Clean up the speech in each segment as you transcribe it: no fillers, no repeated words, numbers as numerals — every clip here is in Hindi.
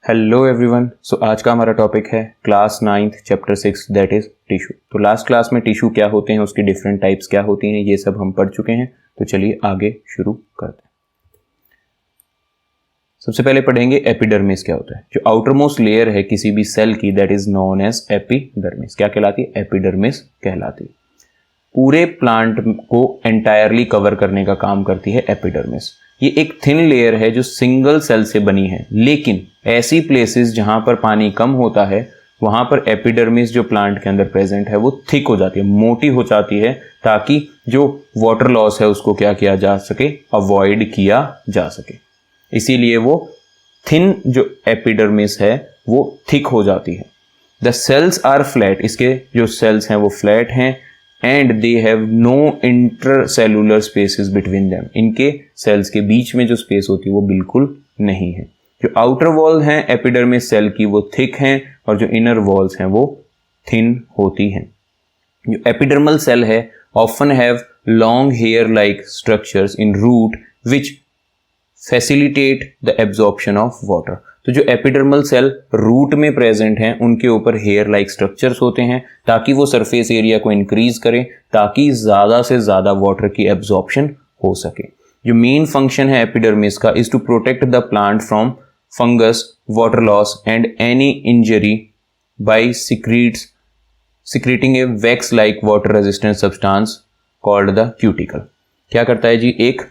Hello everyone. सो आज का हमारा टॉपिक है class 9th chapter 6 that is tissue. तो लास्ट क्लास में टिश्यू क्या होते हैं, उसकी डिफरेंट टाइप्स क्या होती हैं, ये सब हम पढ़ चुके हैं। तो चलिए आगे शुरू करते हैं। सबसे पहले पढ़ेंगे एपिडर्मिस क्या होता है। जो आउटर मोस्ट लेयर है किसी भी सेल की that is known as epidermis. क्या कहलाती है? एपिडर्मिस कहलाती है। पूरे प्लांट को एंटायरली कवर करने का काम करती है एपिडर्मिस। ये एक थिन लेयर है जो सिंगल सेल से बनी है, लेकिन ऐसी प्लेसेस जहां पर पानी कम होता है वहां पर एपिडर्मिस जो प्लांट के अंदर प्रेजेंट है वो थिक हो जाती है, मोटी हो जाती है, ताकि जो वाटर लॉस है उसको क्या किया जा सके, अवॉइड किया जा सके। इसीलिए वो थिन जो एपिडर्मिस है वो थिक हो जाती है। द सेल्स आर फ्लैट, इसके जो सेल्स हैं वो फ्लैट हैं, and they have no intercellular spaces between them. इनके सेल्स के बीच में जो स्पेस होती है वो बिल्कुल नहीं है। जो आउटर वॉल हैं एपिडर्मिस सेल की वो थिक हैं और जो इनर वॉल्स हैं वो थिन होती हैं। जो एपिडर्मल सेल है often have long hair like structures in root which facilitate the absorption of water. तो जो एपिडर्मल सेल रूट में प्रेजेंट हैं उनके ऊपर हेयर लाइक स्ट्रक्चर्स होते हैं ताकि वो सरफेस एरिया को इंक्रीज करें, ताकि ज़्यादा से ज़्यादा वाटर की एब्जॉर्प्शन हो सके। जो मेन फंक्शन है एपिडर्मिस का is to protect the plant from fungus, water loss and any injury by secreting a wax like water resistant substance called the cuticle. क्या करता है जी? एक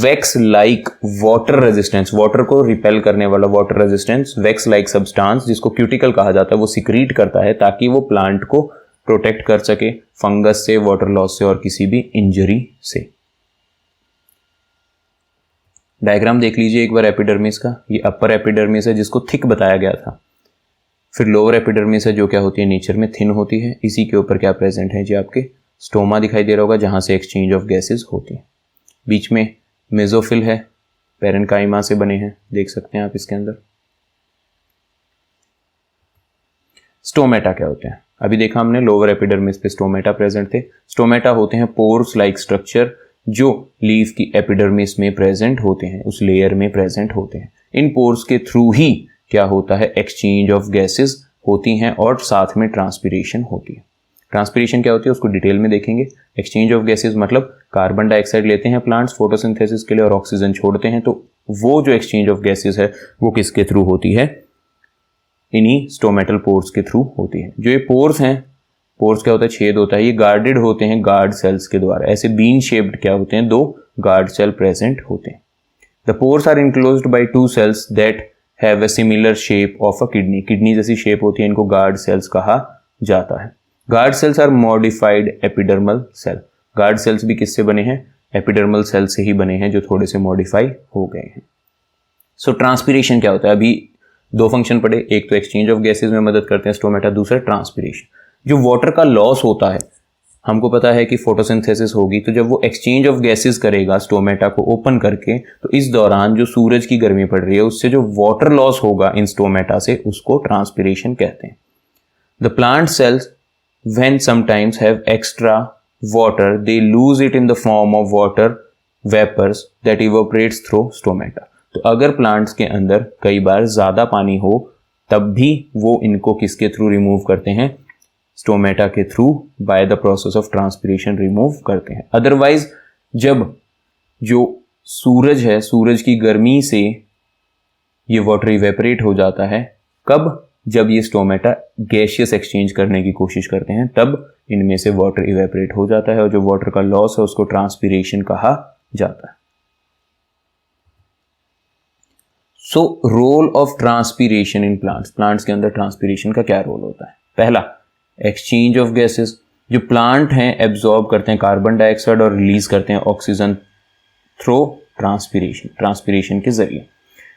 wax like water resistance, water को रिपेल करने वाला water resistance wax like substance जिसको क्यूटिकल कहा जाता है वो सिक्रीट करता है ताकि वो प्लांट को प्रोटेक्ट कर सके फंगस से, वाटर लॉस से और किसी भी इंजरी से। डायग्राम देख लीजिए एक बार एपिडर्मिस का। ये अपर एपिडर्मिस है जिसको थिक बताया गया था। फिर लोअर एपिडर्मिस है जो क्या होती है, नेचर में थिन होती है। इसी के ऊपर क्या प्रेजेंट है जी? आपके स्टोमा दिखाई दे रहा होगा जहां से एक्सचेंज ऑफ गैसेस होती है। बीच में मेसोफिल है, पेरेन्काइमा से बने हैं, देख सकते हैं आप इसके अंदर। स्टोमेटा क्या होते हैं? अभी देखा हमने लोअर एपिडर्मिस पे स्टोमेटा प्रेजेंट थे। स्टोमेटा होते हैं पोर्स लाइक स्ट्रक्चर जो लीफ की एपिडर्मिस में प्रेजेंट होते हैं, उस लेयर में प्रेजेंट होते हैं। इन पोर्स के थ्रू ही क्या होता है, एक्सचेंज ऑफ गैसेस होती हैं और साथ में ट्रांसपिरेशन होती है। ट्रांसपिरेशन क्या होती है उसको डिटेल में देखेंगे। एक्सचेंज ऑफ गैसेस मतलब कार्बन डाइऑक्साइड लेते हैं प्लांट्स फोटोसिंथेसिस के लिए और ऑक्सीजन छोड़ते हैं, तो वो जो एक्सचेंज ऑफ गैसेस है वो किसके थ्रू होती है? इन्हीं स्टोमेटल पोर्स के थ्रू होती है। जो ये पोर्स हैं, पोर्स क्या होता है, छेद होता है, ये गार्डेड होते हैं गार्ड सेल्स के द्वारा। ऐसे बीन शेप्ड क्या होते हैं, दो गार्ड सेल प्रेजेंट होते हैं। The pores are enclosed by two cells that have a similar shape of a kidney. Kidney जैसी शेप होती है, इनको गार्ड सेल्स कहा जाता है। Guard cells are modified epidermal cell. Guard cells भी किससे बने हैं? एपिडर्मल सेल से ही बने हैं जो थोड़े से मॉडिफाई हो गए हैं। सो ट्रांसपिरेशन क्या होता है? अभी दो फंक्शन पढ़े, एक तो एक्सचेंज ऑफ गैसेस में मदद करते हैं स्टोमेटा, दूसरा ट्रांसपिरेशन। जो वाटर का लॉस होता है, हमको पता है कि फोटोसिंथेसिस होगी, तो जब वो एक्सचेंज ऑफ गैसेस करेगा स्टोमेटा को ओपन करके, तो इस दौरान जो सूरज की गर्मी पड़ रही है उससे जो वाटर लॉस होगा इन स्टोमेटा से उसको ट्रांसपिरेशन कहते हैं। The plant cells when sometimes have extra water they lose it in the form of water vapors that evaporates through stomata। तो अगर प्लांट्स के अंदर कई बार ज़्यादा पानी हो तब भी वो इनको किसके थ्रू रिमूव करते हैं? स्टोमेटा के through by the process of transpiration remove करते हैं। अदरवाइज जब जो सूरज है, सूरज की गर्मी से ये वाटर इवेपोरेट हो जाता है, कब? जब ये स्टोमेटा गैसियस एक्सचेंज करने की कोशिश करते हैं तब इनमें से वाटर इवेपोरेट हो जाता है और जो वाटर का लॉस है उसको ट्रांसपिरेशन कहा जाता है। So role of transpiration in plants. Plants के अंदर ट्रांसपिरेशन का क्या रोल होता है? पहला, एक्सचेंज ऑफ गैसेस। जो प्लांट हैं एब्जॉर्ब करते हैं कार्बन डाइऑक्साइड और रिलीज करते हैं ऑक्सीजन थ्रू ट्रांसपिरेशन, ट्रांसपिरेशन के जरिए।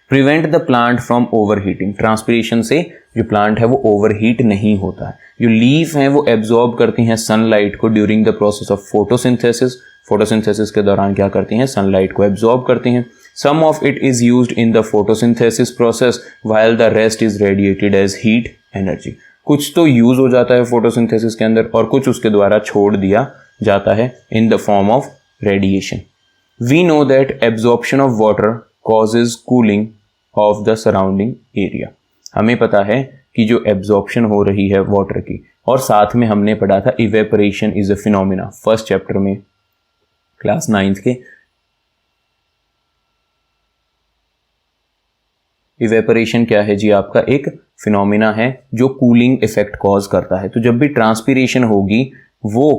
Prevent the plant from overheating. Transpiration से जो प्लांट है वो ओवरहीट नहीं होता है। जो लीफ हैं वो एब्जॉर्ब करती हैं सनलाइट को during the process of photosynthesis. Photosynthesis के दौरान क्या करती हैं? सनलाइट को एब्जॉर्ब करती हैं। Some of it is used in the photosynthesis process while the rest is radiated as heat energy. कुछ तो यूज हो जाता है फोटोसिंथेसिस के अंदर और कुछ उसके द्वारा छोड़ दिया जाता है in the form of radiation. We know that absorption of water causes cooling of the surrounding area. हमें पता है कि जो एब्जॉर्प्शन हो रही है वाटर की, और साथ में हमने पढ़ा था evaporation is a phenomena first chapter में क्लास 9th के। इवेपोरेशन क्या है जी? आपका एक फिनोमिना है जो कूलिंग इफेक्ट कॉज करता है। तो जब भी ट्रांसपीरेशन होगी, वो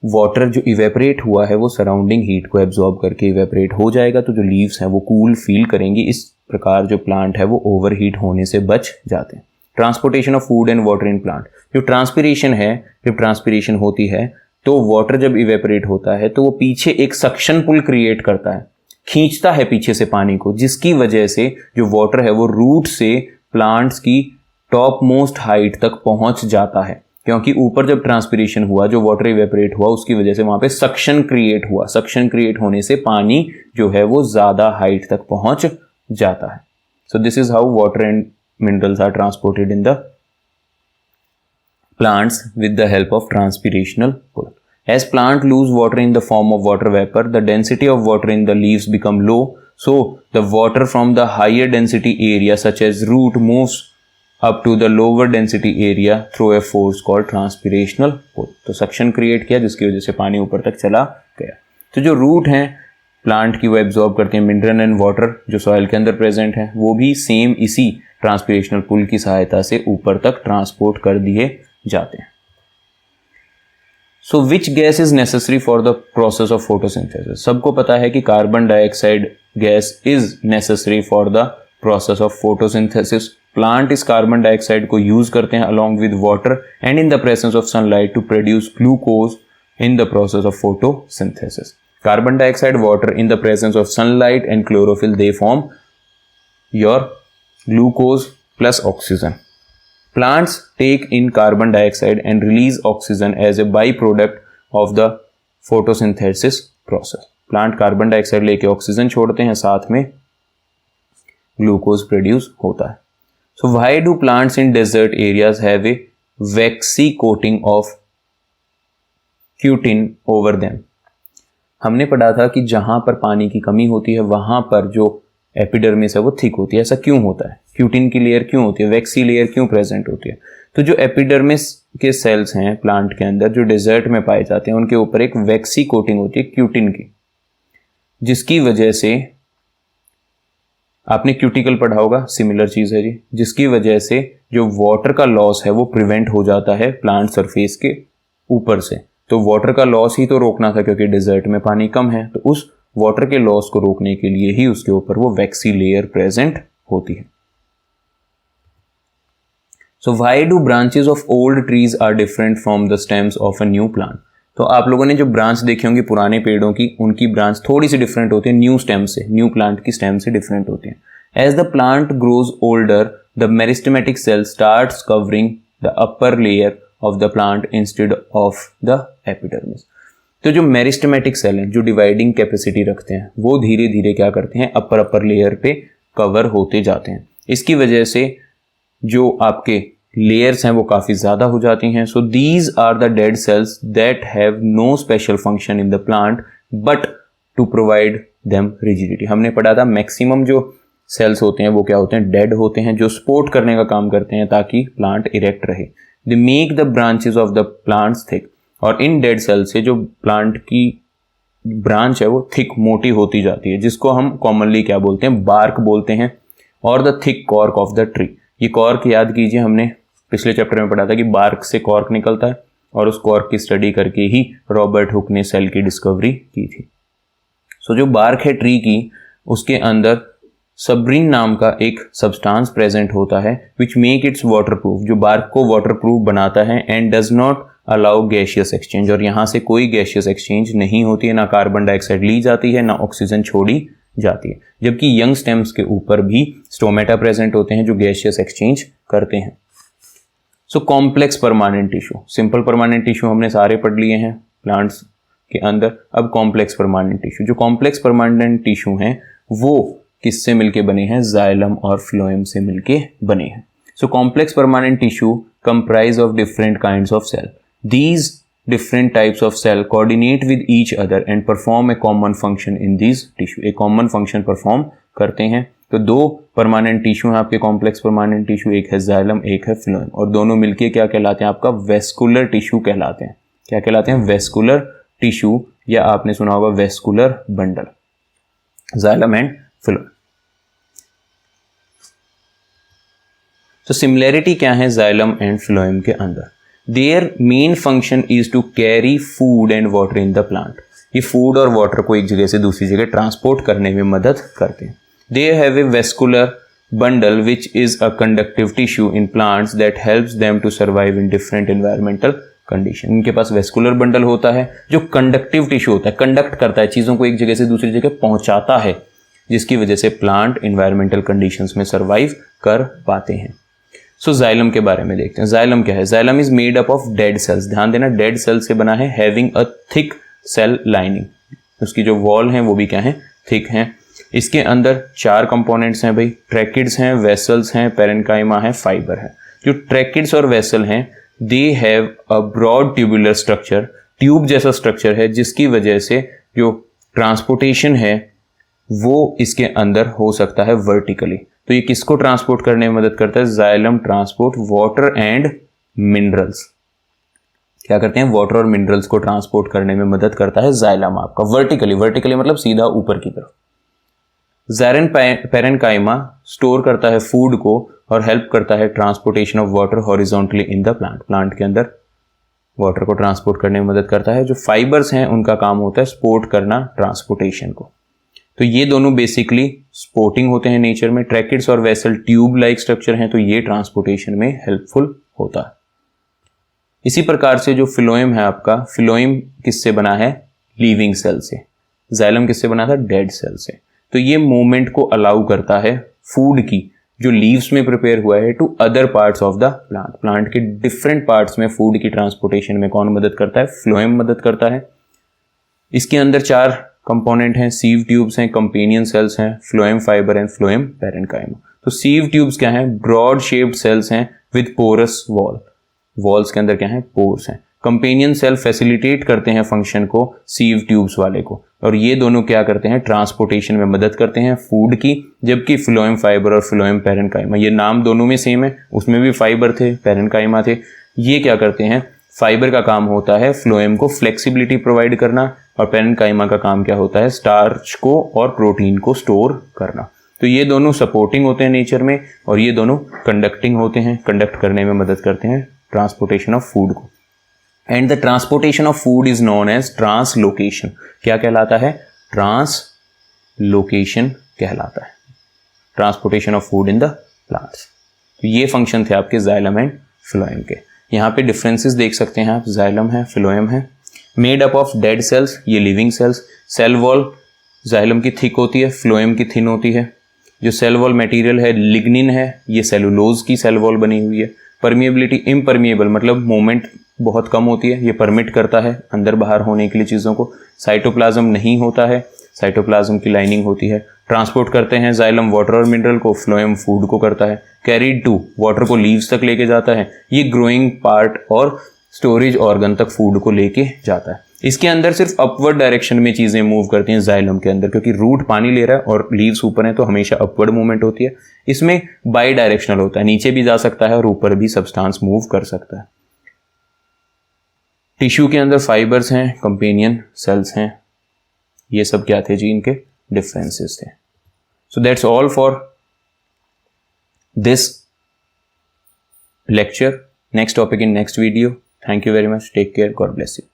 वाटर जो इवेपोरेट हुआ है वो सराउंडिंग हीट को एब्जॉर्ब करके इवेपोरेट हो जाएगा, तो जो लीव्स हैं वो कूल फील करेंगी। इस प्रकार जो प्लांट है वो ओवरहीट होने से बच जाते हैं। Transportation of food and water in plant, जो ट्रांसपीरेशन है, जब ट्रांसपीरेशन होती है तो वाटर जब इवेपोरेट होता है तो वो पीछे एक सक्शन पुल क्रिएट करता है, खींचता है पीछे से पानी को, जिसकी वजह से जो वाटर है वो रूट से प्लांट्स की टॉप मोस्ट हाइट तक पहुंच जाता है। क्योंकि ऊपर जब ट्रांसपीरेशन हुआ, जो वाटर इवेपोरेट हुआ, उसकी वजह से वहां पे सक्शन क्रिएट हुआ। सक्शन क्रिएट होने से पानी जो है वो ज्यादा हाइट तक पहुंच जाता है। So this is how water and minerals are transported in the plants with the help of transpirational pull. As plant lose water in the form of water vapor, the density of water in the leaves become low, so the water from the higher density area such as root moves up to the lower density area through a force called transpirational pull। तो सक्शन क्रिएट किया जिसकी वजह से पानी ऊपर तक चला गया। तो जो रूट हैं प्लांट की वो एब्जॉर्ब करते हैं मिनरल एंड वाटर जो सॉइल के अंदर प्रेजेंट है, वो भी सेम इसी ट्रांसपीरेशनल पुल की सहायता से ऊपर तक ट्रांसपोर्ट कर दिए जाते हैं। So which gas is necessary for the process of photosynthesis? सबको पता है कि carbon dioxide gas is necessary for the process of photosynthesis। Plant इस कार्बन डाइऑक्साइड को यूज करते हैं along with water and in the presence of sunlight to produce glucose in the process of photosynthesis। Carbon dioxide, water in the presence of sunlight and chlorophyll, they form your glucose plus oxygen। Plants take in carbon dioxide and release oxygen as a byproduct of the photosynthesis process। Plant carbon dioxide लेके ऑक्सीजन छोड़ते हैं, साथ में ग्लूकोज प्रोड्यूस होता है। So why do plants in desert areas have a waxy coating of cutin over them? हमने पढ़ा था कि जहां पर पानी की कमी होती है वहां पर जो एपिडर्मिस है वो थिक होती है। ऐसा क्यों होता है? क्यूटिन की लेयर क्यों होती है? वैक्सी लेयर क्यों प्रेजेंट होती है? तो जो एपिडर्मिस के सेल्स हैं प्लांट के अंदर जो डेजर्ट में पाए जाते हैं, उनके ऊपर एक वैक्सी कोटिंग होती है क्यूटिन की, जिसकी वजह से आपने क्यूटिकल पढ़ा होगा, सिमिलर चीज है जी, जिसकी वजह से जो वाटर का लॉस है वो प्रिवेंट हो जाता है प्लांट सरफेस के ऊपर से। तो वाटर का लॉस ही तो रोकना था क्योंकि डेजर्ट में पानी कम है, तो उस वाटर के लॉस को रोकने के लिए ही उसके ऊपर वो वैक्सी लेयर प्रेजेंट होती है। So why do branches of old trees are different from the stems of a new plant? तो आप लोगों ने जो ब्रांच देखी होंगी पुराने पेड़ों की, उनकी ब्रांच थोड़ी सी डिफरेंट होती है न्यू स्टेम से, न्यू प्लांट की स्टेम से डिफरेंट होती है। As the plant grows older, the meristematic cell starts covering the upper layer of the plant instead of the epidermis. तो जो मेरिस्टेमेटिक सेल हैं, जो डिवाइडिंग कैपेसिटी रखते हैं, वो धीरे धीरे क्या करते हैं, अपर लेयर पे कवर होते जाते हैं। इसकी वजह से जो आपके लेयर्स हैं वो काफी ज्यादा हो जाती हैं। So these are the dead cells that have no special function in the plant but to provide them rigidity. हमने पढ़ा था मैक्सिमम जो सेल्स होते हैं वो क्या होते हैं, डेड होते हैं, जो सपोर्ट करने का काम करते हैं ताकि प्लांट इरेक्ट रहे। They make the branches of the plants thick. और इन डेड सेल से जो प्लांट की ब्रांच है वो थिक, मोटी होती जाती है, जिसको हम कॉमनली क्या बोलते हैं, बार्क बोलते हैं, और the thick cork of the tree. ये कॉर्क याद कीजिए, हमने पिछले चैप्टर में पढ़ा था कि बार्क से कॉर्क निकलता है, और उस कॉर्क की स्टडी करके ही रॉबर्ट हुक ने सेल की डिस्कवरी की थी। सो जो बार्क है ट्री की, उसके अंदर सब्रिन नाम का एक सब्सटेंस प्रेजेंट होता है विच मेक इट्स वाटरप्रूफ, जो बार्क को वाटरप्रूफ बनाता है, and does not allow gaseous exchange. और यहाँ से कोई गैशियस एक्सचेंज नहीं होती है, ना कार्बन डाइऑक्साइड ली जाती है, ना ऑक्सीजन छोड़ी जाती है। जबकि यंग स्टेम्स के ऊपर भी स्टोमेटा प्रेजेंट होते हैं जो गैशियस एक्सचेंज करते हैं। So complex permanent tissue, simple permanent tissue हमने सारे पढ़ लिए हैं प्लांट्स के अंदर। अब कॉम्प्लेक्स परमानेंट टिश्यू, जो कॉम्प्लेक्स परमानेंट टिश्यू हैं वो किससे मिलके बने हैं, जाइलम और फ्लोएम से मिलके बने हैं। So complex permanent tissue comprise of different kinds of cell. These different types of cell coordinate with each other and perform a common function in these tissue। एक common function perform करते हैं तो दो परमानेंट टिश्यू हैं आपके कॉम्प्लेक्स परमानेंट टिश्यू, एक है जाइलम एक है फ्लोएम, और दोनों मिलके क्या कहलाते हैं आपका वेस्कुलर टिश्यू कहलाते हैं। क्या कहलाते हैं? वेस्कुलर टिश्यू, या आपने सुना होगा vascular bundle, xylem and phloem. तो सिमिलैरिटी क्या है जाइलम एंड फ्लोएम के अंदर? Their main function is to carry food and water in the plant. ये फूड और वाटर को एक जगह से दूसरी जगह ट्रांसपोर्ट करने में मदद करते हैं। They have a vascular bundle which is a conductive tissue in plants that helps them to survive in different environmental condition. इनके पास वेस्कुलर बंडल होता है जो कंडक्टिव टिश्यू होता है, कंडक्ट करता है, चीजों को एक जगह से दूसरी जगह पहुंचाता है, जिसकी वजह से प्लांट एनवायरमेंटल कंडीशंस में सर्वाइव कर पाते हैं। सो जाइलम के बारे में देखते हैं। जाइलम क्या है? Xylem is made up of dead cells. ध्यान देना, डेड सेल से बना है, having a thick cell lining. उसकी जो वॉल है वो भी क्या है? थिक है। इसके अंदर 4 कंपोनेंट्स हैं भाई, ट्रैकिड्स हैं, वेसल्स हैं, पेरेन्काइमा है, फाइबर है। जो ट्रैकिड्स और वेसल हैं they have a broad tubular structure, tube जैसा स्ट्रक्चर है, जिसकी वजह से जो ट्रांसपोर्टेशन है वो इसके अंदर हो सकता है वर्टिकली। तो ये किसको ट्रांसपोर्ट करने में मदद करता है? Xylem transport water and minerals. क्या करते हैं? वाटर और मिनरल्स को ट्रांसपोर्ट करने में मदद करता है जाइलम आपका वर्टिकली। वर्टिकली मतलब सीधा ऊपर की तरफ। जाइरन पेरेन्काइमा स्टोर करता है फूड को और हेल्प करता है transportation of water horizontally in the plant. Plant के अंदर वाटर को ट्रांसपोर्ट करने में मदद करता है। जो फाइबर्स हैं उनका काम होता है सपोर्ट करना ट्रांसपोर्टेशन को। तो ये दोनों बेसिकली सपोर्टिंग होते हैं नेचर में। ट्रैकिड्स और वेसल ट्यूब लाइक स्ट्रक्चर हैं, तो ये ट्रांसपोर्टेशन में हेल्पफुल होता है। इसी प्रकार से जो फ्लोएम है आपका, फ्लोएम किससे बना है? लिविंग सेल से। जाइलम किससे बना था? डेड सेल से। तो ये मूवमेंट को अलाउ करता है फूड की जो लीव्स में प्रिपेयर हुआ है to other parts of the plant. Plant के डिफरेंट पार्ट्स में फूड की ट्रांसपोर्टेशन में कौन मदद करता है? फ्लोएम मदद करता है। इसके अंदर 4 कंपोनेंट हैं, सीव ट्यूब्स हैं, कंपेनियन सेल्स हैं, phloem fibre and phloem parenchyma. तो सीव ट्यूब्स क्या हैं? ब्रॉड शेप्ड सेल्स हैं विद पोरस वॉल। वॉल्स के अंदर क्या है? पोर्स हैं। कंपेनियन सेल फैसिलिटेट करते हैं फंक्शन को सीव ट्यूब्स वाले को, और ये दोनों क्या करते हैं? ट्रांसपोर्टेशन में मदद करते हैं फूड की। जबकि फ्लोएम फाइबर और फ्लोएम पेरेन्काइमा, ये नाम दोनों में सेम है, उसमें भी फाइबर थे, पेरेन्काइमा थे। ये क्या करते हैं? फाइबर का काम होता है फ्लोएम को फ्लेक्सिबिलिटी प्रोवाइड करना, और पेरेन्काइमा का काम क्या होता है? स्टार्च को और प्रोटीन को स्टोर करना। तो ये दोनों सपोर्टिंग होते हैं नेचर में, और ये दोनों कंडक्टिंग होते हैं, कंडक्ट करने में मदद करते हैं ट्रांसपोर्टेशन ऑफ फूड को। And the transportation of food is known as translocation. क्या कहलाता है? ट्रांसलोकेशन कहलाता है, transportation of food in the plants. तो ये फंक्शन थे आपके जाइलम एंड फ्लोएम के। यहाँ पे डिफरेंसेस देख सकते हैं आप, जाइलम है, फ्लोएम है। Made up of dead cells, ये living cells. Cell wall xylem की थिक होती है, फ्लोएम की थिन होती है। जो सेल वॉल मटेरियल है लिग्निन है, ये सेलुलोज की सेल वॉल बनी हुई है। परमिएबिलिटी इम्परमिएबल मतलब मूवमेंट बहुत कम होती है, ये परमिट करता है अंदर बाहर होने के लिए चीज़ों को। साइटोप्लाज्म नहीं होता है, साइटोप्लाज्म की लाइनिंग होती है। ट्रांसपोर्ट करते हैं जाइलम वाटर और मिनरल को, फ्लोएम फूड को करता है। कैरीड टू, वाटर को लीव्स तक लेके जाता है, ये ग्रोइंग पार्ट और स्टोरेज ऑर्गन तक फूड को लेके जाता है। इसके अंदर सिर्फ अपवर्ड डायरेक्शन में चीजें मूव करती हैं जाइलम के अंदर, क्योंकि रूट पानी ले रहा है और लीव्स ऊपर है, तो हमेशा अपवर्ड मूवमेंट होती है। इसमें बाई डायरेक्शनल होता है, नीचे भी जा सकता है और ऊपर भी सब्सटेंस मूव कर सकता है। टिश्यू के अंदर फाइबर्स हैं, कंपेनियन सेल्स हैं। ये सब क्या थे जी? इनके डिफरेंसेस थे। So that's all for this lecture. Next topic in next video. Thank you very much. Take care. God bless you.